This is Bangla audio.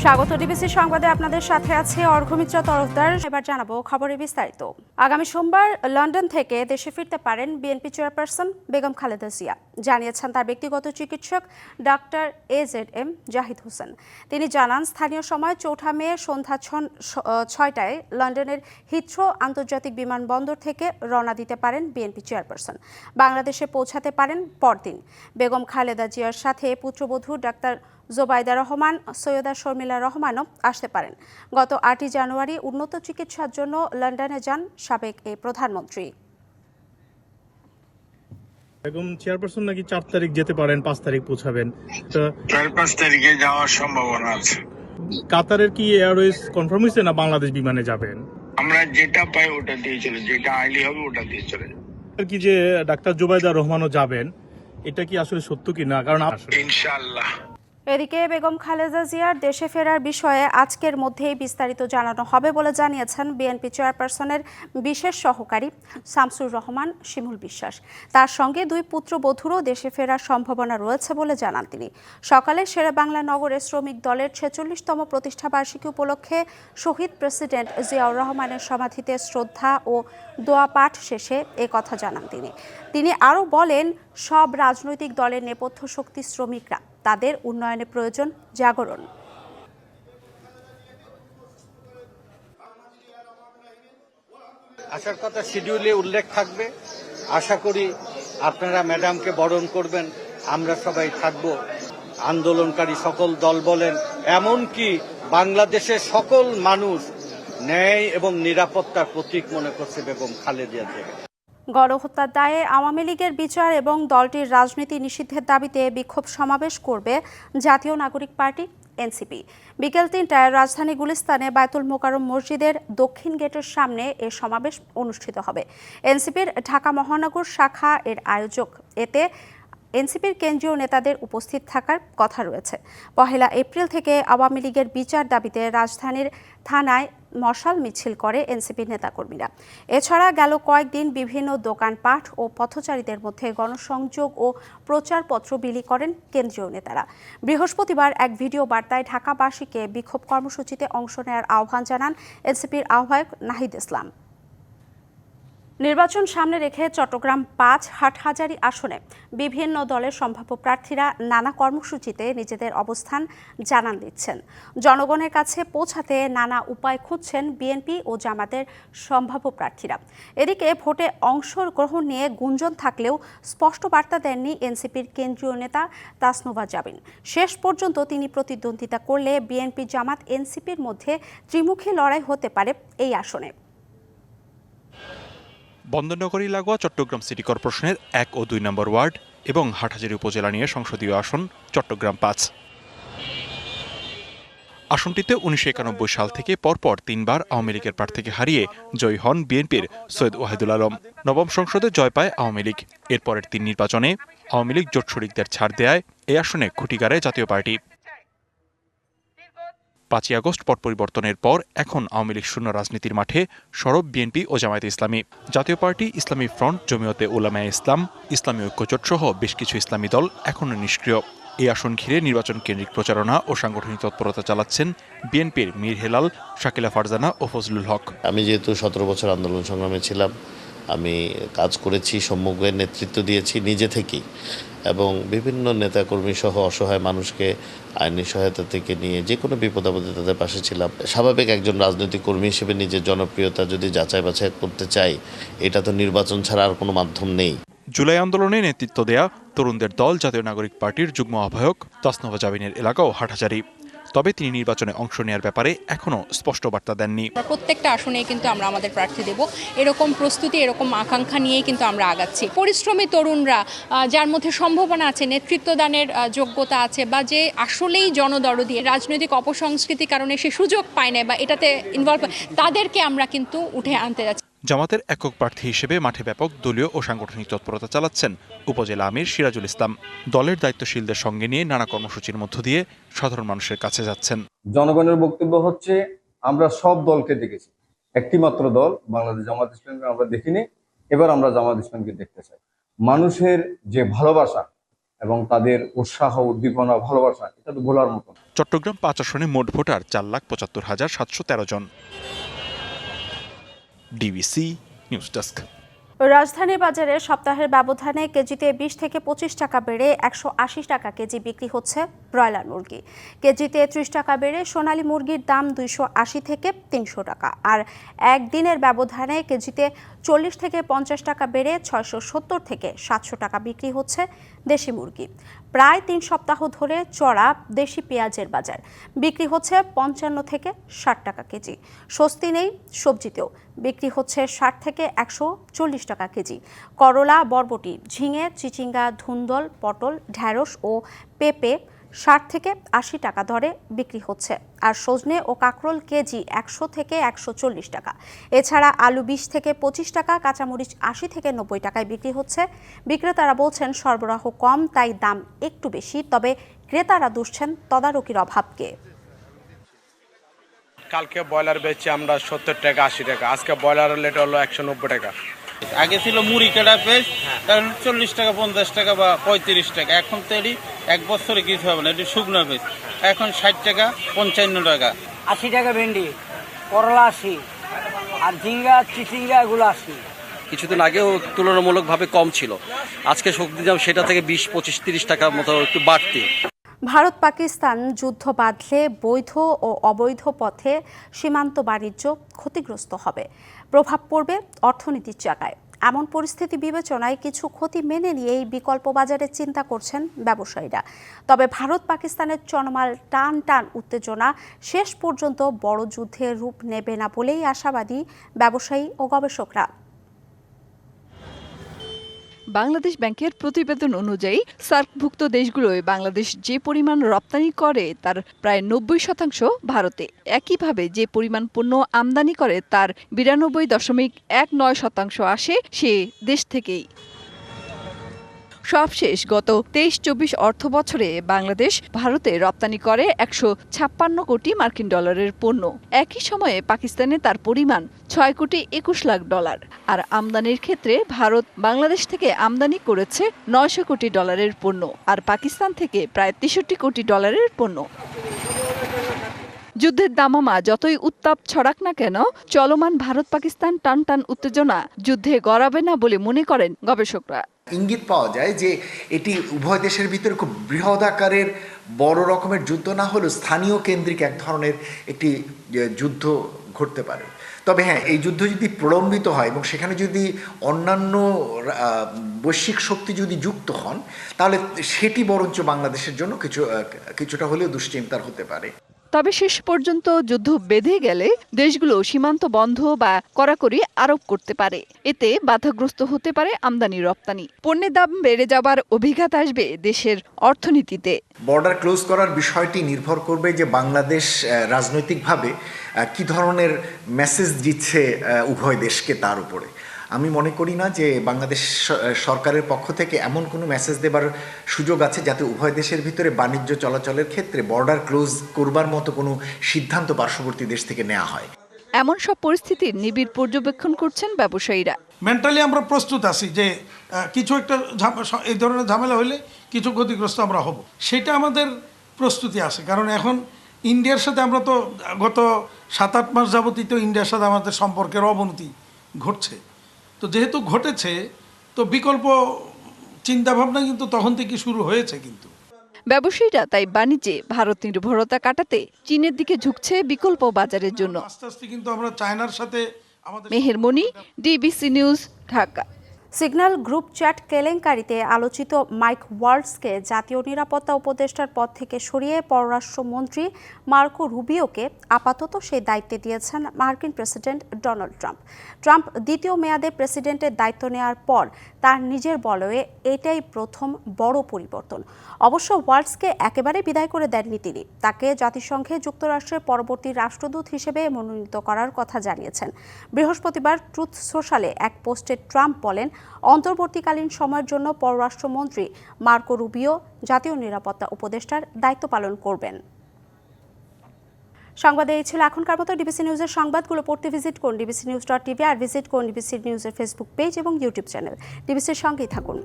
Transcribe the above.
স্বাগত ডিবিসি সংবাদে আপনাদের সাথে আছে অর্ঘমিত্রা তরফদার। এবার জানাবো খবরের বিস্তারিত। আগামী সোমবার লন্ডন থেকে দেশে ফিরতে পারেন বিএনপি চেয়ারপারসন বেগম খালেদা জিয়া, জানিয়েছেন তার ব্যক্তিগত চিকিৎসক ডাক্তার AZM জাহিদ হোসেন। তিনি জানান, স্থানীয় সময় 4 মে সন্ধ্যা 6টায় লন্ডনের হিথ্রো আন্তর্জাতিক বিমানবন্দর থেকে রওনা দিতে পারেন বিএনপি চেয়ারপারসন। বাংলাদেশে পৌঁছাতে পারেন পরদিন। বেগম খালেদা জিয়ার সাথে পুত্রবধূ ডাক্তার জোবাইদা রহমান, সৈয়দা শর্মিলা রহমানও আসতে পারেন। গত 8 জানুয়ারি উন্নত চিকিৎসার জন্য লন্ডনে যান সাবেক এই প্রধানমন্ত্রী। বেগম চেয়ারপারসন নাকি 4 তারিখ যেতে পারেন, 5 তারিখ পৌঁছাবেন। 4-5 তারিখে যাওয়ার সম্ভাবনা আছে। কাতারের কি এয়ারওয়েজ কনফার্ম হয়েছে না বাংলাদেশ বিমানে যাবেন? আমরা যেটা পাই ওটা দিয়ে চলে, যেটা আইলি হবে ওটা দিয়ে চলে যাব। কি যে ডাক্তার জোবাইদা রহমানও যাবেন, এটা কি আসলে সত্য কি না? কারণ ইনশাআল্লাহ। এদিকে বেগম খালেদা জিয়ার দেশে ফেরার বিষয়ে আজকের মধ্যেই বিস্তারিত জানানো হবে বলে জানিয়েছেন বিএনপি চেয়ারপারসনের বিশেষ সহকারী শামসুর রহমান শিমুল বিশ্বাস। তার সঙ্গে 2 পুত্রবধূরও দেশে ফেরার সম্ভাবনা রয়েছে বলে জানান তিনি। সকালে শেরেবাংলা নগরে শ্রমিক দলের 46তম প্রতিষ্ঠাবার্ষিকী উপলক্ষে শহীদ প্রেসিডেন্ট জিয়াউর রহমানের সমাধিতে শ্রদ্ধা ও দোয়া পাঠ শেষে কথা জানান তিনি আরও বলেন, সব রাজনৈতিক দলের নেপথ্য শক্তি শ্রমিকরা, তাদের উন্নয়নে প্রয়োজন জাগরণ। আসার কথা শিডিউলে উল্লেখ থাকবে। আশা করি আপনারা ম্যাডামকে বরণ করবেন, আমরা সবাই থাকব। আন্দোলনকারী সকল দল বলেন, এমনকি বাংলাদেশের সকল মানুষ ন্যায় এবং নিরাপত্তার প্রতীক মনে করছে বেগম খালেদা জিয়া। গণহত্যার দায়ে আওয়ামী লীগের বিচার এবং দলটির রাজনীতি নিষিদ্ধের দাবিতে বিক্ষোভ সমাবেশ করবে জাতীয় নাগরিক পার্টি এনসিপি। বিকেল 3টায় রাজধানী গুলিস্তানে বায়তুল মোকাররম মসজিদের দক্ষিণ গেটের সামনে এ সমাবেশ অনুষ্ঠিত হবে। এনসিপির ঢাকা মহানগর শাখা এর আয়োজক। এতে এনসিপির কেন্দ্রীয় নেতাদের উপস্থিত থাকার কথা রয়েছে। 1 এপ্রিল থেকে আওয়ামী লীগের বিচার দাবিতে রাজধানীর থানায় মশাল মিছিল করে এনসিপির নেতাকর্মীরা। এছাড়া গেল কয়েকদিন বিভিন্ন দোকানপাট ও পথচারীদের মধ্যে গণসংযোগ ও প্রচারপত্র বিলি করেন কেন্দ্রীয় নেতারা। বৃহস্পতিবার এক ভিডিও বার্তায় ঢাকাবাসীকে বিক্ষোভ কর্মসূচিতে অংশ নেওয়ার আহ্বান জানান এনসিপির আহ্বায়ক নাহিদ ইসলাম। নির্বাচন সামনে রেখে চট্টগ্রাম 5 হাটহাজারী আসনে বিভিন্ন দলের সম্ভাব্য প্রার্থীরা নানা কর্মসূচিতে নিজেদের অবস্থান জানান দিচ্ছেন। জনগণের কাছে পৌঁছাতে নানা উপায় খুঁজছেন বিএনপি ও জামাতের সম্ভাব্য প্রার্থীরা। এদিকে ভোটে অংশগ্রহণ নিয়ে গুঞ্জন থাকলেও স্পষ্ট বার্তা দেননি এনসিপির কেন্দ্রীয় নেতা তাসনুভা জাবিন। শেষ পর্যন্ত তিনি প্রতিদ্বন্দ্বিতা করলে বিএনপি জামাত এনসিপির মধ্যে ত্রিমুখী লড়াই হতে পারে এই আসনে। বন্দরনগরী লাগোয়া চট্টগ্রাম সিটি কর্পোরেশনের 1 ও 2 নম্বর ওয়ার্ড এবং হাটহাজারী উপজেলা নিয়ে সংসদীয় আসন চট্টগ্রাম 5। আসনটিতে 1991 সাল থেকে পরপর 3 বার আওয়ামী লীগের প্রার্থীকে হারিয়ে জয়ী হন বিএনপির সৈয়দ ওয়াহিদুল আলম। নবম সংসদে জয় পায় আওয়ামী লীগ। এরপরের 3 নির্বাচনে আওয়ামী লীগ জোট শরিকদের ছাড় দেয় এই আসনে খুঁটি গাড়ে জাতীয় পার্টি। 5 আগস্ট পট পরিবর্তনের পর এখন আওয়ামী লীগ শূন্য রাজনীতির মাঠে সরব বিএনপি ও জামায়াতে ইসলামী। জাতীয় পার্টি, ইসলামী ফ্রন্ট, জমিয়তে উলামায়ে ইসলাম, ইসলামী ঐক্যজোট সহ বেশ কিছু ইসলামী দল এখনও নিষ্ক্রিয়। এই আসন ঘিরে নির্বাচন কেন্দ্রিক প্রচারণা ও সাংগঠনিক তৎপরতা চালাচ্ছেন বিএনপির মীর হেলাল, শাকিলা ফারজানা ও ফজলুল হক। আমি যেহেতু 17 বছর আন্দোলন সংগ্রামে ছিলাম, আমি কাজ করেছি, সম্মুখের নেতৃত্ব দিয়েছি নিজে থেকেই, এবং বিভিন্ন নেতাকর্মী সহ অসহায় মানুষকে আইনি সহায়তা থেকে নিয়ে যে কোনো বিপদ আপদে তাদের পাশে ছিলাম। স্বাভাবিক একজন রাজনৈতিক কর্মী হিসেবে নিজের জনপ্রিয়তা যদি যাচাই বাছাই করতে চাই, এটা তো নির্বাচন ছাড়া আর কোনো মাধ্যম নেই। জুলাই আন্দোলনে নেতৃত্ব দেয়া তরুণদের দল জাতীয় নাগরিক পার্টির যুগ্ম আহ্বায়ক তাসনুভা জাবিনের এলাকাও হাটহাজারী। তবে তিনি নির্বাচনে অংশ নেওয়ার ব্যাপারে এখনও স্পষ্ট বার্তা দেননি। প্রত্যেকটা আসনে কিন্তু আমরা আমাদের প্রার্থী দেব, এরকম প্রস্তুতি, এরকম আকাঙ্ক্ষা নিয়েই কিন্তু আমরা আগাচ্ছি। পরিশ্রমী তরুণরা, যার মধ্যে সম্ভাবনা আছে, নেতৃত্বদানের যোগ্যতা আছে, বা যে আসলেই জনদরদি, রাজনৈতিক অপসংস্কৃতির কারণে সে সুযোগ পায় না বা এটাতে ইনভলভ, তাদেরকে আমরা কিন্তু উঠে আনতে যাচ্ছি। জামাতের একক প্রার্থী হিসেবে মাঠে ব্যাপক দলীয় ও সাংগঠনিক তৎপরতা চালাচ্ছেন উপজেলা আমির সিরাজুল ইসলাম। দলের দায়িত্বশীলদের সঙ্গে নিয়ে নানা কর্মসূচির মধ্য দিয়ে সাধারণ মানুষের কাছে যাচ্ছেন। জনগণের বক্তব্য হচ্ছে, আমরা সব দলকে দেখেছি, একটি মাত্র দল বাংলাদেশ জামাত ইসলামকে আমরা দেখিনি, এবার আমরা জামাত ইসলামকে দেখতে চাই। মানুষের যে ভালোবাসা এবং তাদের উৎসাহ, উদ্দীপনা, ভালোবাসা, এটা তো ভোলার মতো না। চট্টগ্রাম ৫ আসনে মোট ভোটার ৪,৭৫,৭১৩ জন। DBC news desk. রাজধানী বাজারে সপ্তাহের ব্যবধানে কেজিতে 20 থেকে 25 টাকা বেড়ে 180 টাকা কেজি বিক্রি হচ্ছে ব্রয়লার মুরগি। কেজিতে 30 টাকা বেড়ে সোনালী মুরগির দাম 280 থেকে 300 টাকা। আর একদিনের ব্যবধানে কেজিতে 40 থেকে 50 টাকা বেড়ে 670 থেকে 700 টাকা বিক্রি হচ্ছে দেশি মুরগি। প্রায় 3 সপ্তাহ ধরে চড়া দেশি পেঁয়াজের বাজার, বিক্রি হচ্ছে 55 থেকে 60 টাকা কেজি। স্বস্তি নেই সবজিতেও, বিক্রি হচ্ছে 60 থেকে 140 টাকা কেজি। করলা, বরবটি, ঝিঙে, চিচিঙ্গা, ধুন্দল, পটল, ঢ্যাঁড়স ও পেঁপে 60 থেকে 80 টাকা দরে বিক্রি হচ্ছে। আর সজনে ও কাঁকরোল কেজি 100 থেকে 140 টাকা। এছাড়া আলু 20 থেকে 25 টাকা, কাঁচামরিচ 80 থেকে 90 টাকায় বিক্রি হচ্ছে। বিক্রেতারা বলছেন সরবরাহ কম, তাই দাম একটু বেশি, তবে ক্রেতারা দুষছেন তদারকির অভাবকে। কালকে ব্রয়লার বেচছি আমরা 70 টাকা 80 টাকা, আজকে ব্রয়লারের রেট হলো 190 টাকা। আগে ছিল মুড়ি কাটা পেঁয়াজ, কারণ 40 টাকা 50 টাকা বা 35 টাকা। এখন তো এটি এক বছরে কিছু হবে না, এটি শুকনো পেঁয়াজ এখন 60 টাকা 55 টাকা। 80 টাকা ভেন্ডি, করলা 80, আর ঝিঙ্গা, চিচিঙ্গা এগুলো 80। কিছুদিন আগেও তুলনামূলকভাবে কম ছিল, আজকে সবজি দাম সেটা থেকে 20, 25, 30 টাকার মতো একটু বাড়তি। ভারত পাকিস্তান যুদ্ধ বাঁধলে বৈধ ও অবৈধ পথে সীমান্ত বাণিজ্য ক্ষতিগ্রস্ত হবে, প্রভাব পড়বে অর্থনীতির চাকায়। এমন পরিস্থিতি বিবেচনায় কিছু ক্ষতি মেনে নিয়েই বিকল্প বাজারে চিন্তা করছেন ব্যবসায়ীরা। তবে ভারত পাকিস্তানের চলমান টান উত্তেজনা শেষ পর্যন্ত বড় যুদ্ধের রূপ নেবে না বলেই আশাবাদী ব্যবসায়ী ও গবেষকরা। বাংলাদেশ ব্যাংকের প্রতিবেদন অনুযায়ী সার্কভুক্ত দেশগুলোয় বাংলাদেশ যে পরিমাণ রপ্তানি করে তার প্রায় 90% ভারতে। একইভাবে যে পরিমাণ পণ্য আমদানি করে তার 92.19% আসে সে দেশ থেকেই। সবশেষ গত 23-24 অর্থ বছরে বাংলাদেশ ভারতে রপ্তানি করে 156 কোটি মার্কিন ডলারের পণ্য। একই সময়ে পাকিস্তানে তার পরিমাণ 6 কোটি 21 লাখ ডলার। আর আমদানির ক্ষেত্রে ভারত বাংলাদেশ থেকে আমদানি করেছে 900 কোটি ডলারের পণ্য, আর পাকিস্তান থেকে প্রায় 63 কোটি ডলারের পণ্য। যুদ্ধের দামামা যতই উত্তাপ ছড়াক না কেন, চলমান ভারত পাকিস্তান টান উত্তেজনা যুদ্ধে গড়াবে না বলে মনে করেন গবেষকরা। ইঙ্গিত পাওয়া যায় যে এটি উভয় দেশের ভিতরে খুব বৃহৎ আকারের বড় রকমের যুদ্ধ না হলেও স্থানীয় কেন্দ্রিক এক ধরনের একটি যুদ্ধ ঘটতে পারে। তবে হ্যাঁ, এই যুদ্ধ যদি প্রলম্বিত হয় এবং সেখানে যদি অন্যান্য বৈশ্বিক শক্তি যদি যুক্ত হন, তাহলে সেটি বরঞ্চ বাংলাদেশের জন্য কিছুটা হলেও দুশ্চিন্তার হতে পারে। তবে শেষ পর্যন্ত যুদ্ধ বেঁধে গেলে দেশগুলো সীমান্ত বন্ধ বা কড়াকড়ি আরোপ করতে পারে। এতে বাধাগ্রস্ত হতে পারে আমদানি রপ্তানি। পণ্যের দাম বেড়ে যাবার অভিঘাত আসবে দেশের অর্থনীতিতে। বর্ডার ক্লোজ করার বিষয়টি নির্ভর করবে যে বাংলাদেশ রাজনৈতিকভাবে কি ধরনের মেসেজ দিচ্ছে উভয় দেশকে তার উপরে। আমি মনে করি না যে বাংলাদেশ সরকারের পক্ষ থেকে এমন কোনো মেসেজ দেবার সুযোগ আছে যাতে উভয় দেশের ভিতরে বাণিজ্য চলাচলের ক্ষেত্রে বর্ডার ক্লোজ করবার মতো কোনো সিদ্ধান্ত পার্শ্ববর্তী দেশ থেকে নেওয়া হয়। এমন সব পরিস্থিতির নিবিড় পর্যবেক্ষণ করছেন ব্যবসায়ীরা। মেন্টালি আমরা প্রস্তুত আছি যে কিছু একটা এই ধরনের ঝামেলা হলে কিছু ক্ষতিগ্রস্ত আমরা হব, সেটা আমাদের প্রস্তুতি আছে। কারণ এখন ইন্ডিয়ার সাথে আমরা তো গত 7-8 মাস যাবতই তো ইন্ডিয়ার সাথে আমাদের সম্পর্কের অবনতি ঘটছে। তো যেহেতু ঘটেছে, তো বিকল্প চিন্তাভাবনা কিন্তু তখন থেকে শুরু হয়েছে। কিন্তু ব্যবসায়ীরা তাই বাণিজ্যে ভারত নির্ভরতা কাটাতে চীনের দিকে ঝুঁকছে বিকল্প বাজারের জন্য। আস্তে আস্তে কিন্তু আমরা চায়নার সাথে আমাদের। Mehermoni, DBC news, Dhaka. Signal group chat কেলেঙ্কারিতে আলোচিত মাইক ওয়ালটজকে জাতীয় নিরাপত্তা উপদেষ্টার পদ থেকে সরিয়ে পররাষ্ট্রমন্ত্রী মার্কো রুবিওকে আপাতত সেই দায়িত্বে দিয়েছেন মার্কিন প্রেসিডেন্ট ডোনাল্ড ট্রাম্প। ট্রাম্প দ্বিতীয় মেয়াদে প্রেসিডেন্টের দায়িত্ব নেওয়ার পর তার নিজের বলয়ে এটাই প্রথম বড় পরিবর্তন। অবশ্য ওয়ালটজকে একেবারে বিদায় করে দেননি তিনি, তাকে জাতিসংঘে যুক্তরাষ্ট্রের পরবর্তী রাষ্ট্রদূত হিসেবে মনোনীত করার কথা জানিয়েছেন। বৃহস্পতিবার ট্রুথ সোশ্যালে এক পোস্টে ট্রাম্প বলেন, অন্তর্বর্তীকালীন সময়ের জন্য পররাষ্ট্রমন্ত্রী মার্কো রুবিও জাতীয় নিরাপত্তা উপদেষ্টার দায়িত্ব পালন করবেন। সংবাদ এই ছিল এখনকার মতো। ডিবিসি নিউজের সংবাদগুলো পড়তে ভিজিট করুন dbcnews.tv আর ভিজিট করুন ডিবিসি নিউজের ফেসবুক পেজ এবং ইউটিউব চ্যানেল। ডিবিসির সঙ্গেই থাকুন।